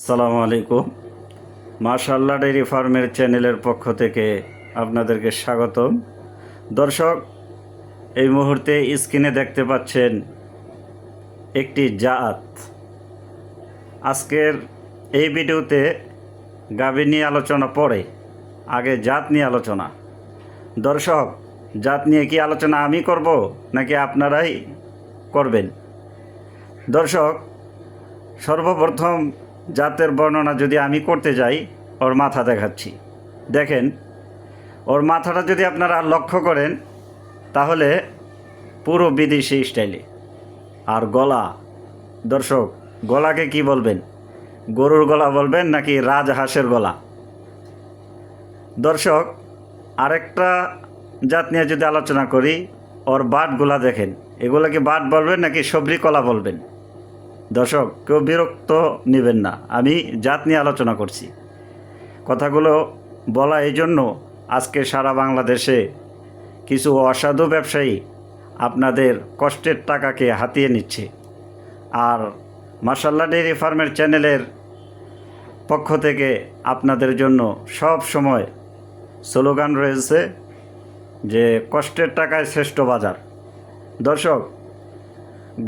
আসসালামু আলাইকুম। মাশাআল্লাহ ডেইরি ফার্মের চ্যানেলের পক্ষ থেকে আপনাদেরকে স্বাগতম। দর্শক, এই মুহূর্তে স্ক্রিনে দেখতে পাচ্ছেন একটি জাত। আজকের এই ভিডিওতে গাভী নিয়ে আলোচনা পরে, আগে জাত নিয়ে আলোচনা। দর্শক, জাত নিয়ে কি আলোচনা আমি করব নাকি আপনারাই করবেন? দর্শক, সর্বপ্রথম জাতের বর্ণনা যদি আমি করতে যাই, ওর মাথা দেখাচ্ছি। দেখেন, ওর মাথাটা যদি আপনারা লক্ষ্য করেন তাহলে পুরো বিদেশি স্টাইলে। আর গলা, দর্শক, গলাকে কি বলবেন? গরুর গলা বলবেন নাকি রাজহাঁসের গলা? দর্শক, আরেকটা জাত নিয়ে যদি আলোচনা করি, ওর বাটগুলা দেখেন, এগুলোকে বাট বলবেন নাকি সবরি কলা বলবেন? দর্শক, কেউ বিরক্ত নেবেন না, আমি জাত নিয়ে আলোচনা করছি। কথাগুলো বলা এই জন্য, আজকে সারা বাংলাদেশে কিছু অসাধু ব্যবসায়ী আপনাদের কষ্টের টাকাকে হাতিয়ে নিচ্ছে। আর মাশাআল্লাহ ডেইরি ফার্মের চ্যানেলের পক্ষ থেকে আপনাদের জন্য সব সময় স্লোগান রয়েছে যে কষ্টের টাকায় শ্রেষ্ঠ বাজার। দর্শক,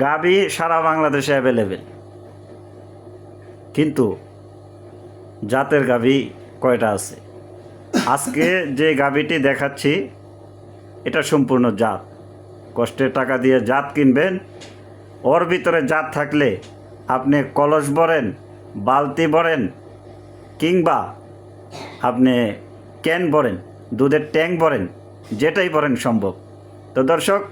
গাভী সারা বাংলাদেশে অ্যাভেলেবেল, কিন্তু জাতের গাভী কয়টা আছে? আজকে যে গাভীটি দেখাচ্ছি এটা সম্পূর্ণ জাত। কষ্টের টাকা দিয়ে জাত কিনবেন, ওর ভিতরে জাত থাকলে আপনি কলস ভরেন, বালতি ভরেন, কিংবা আপনি ক্যান ভরেন, দুধের ট্যাঙ্ক ভরেন, যেটাই ভরেন সম্ভব। তো দর্শক,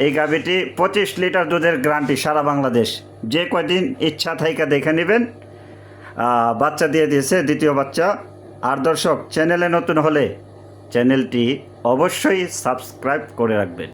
এই গাভীটি 25 লিটার দুধের গ্যারান্টি সারা বাংলাদেশ। যে কয়দিন ইচ্ছা থাইকা দেখে নেবেন। বাচ্চা দিয়ে দিয়েছে, দ্বিতীয় বাচ্চা। আর দর্শক, চ্যানেলে নতুন হলে চ্যানেলটি অবশ্যই সাবস্ক্রাইব করে রাখবেন।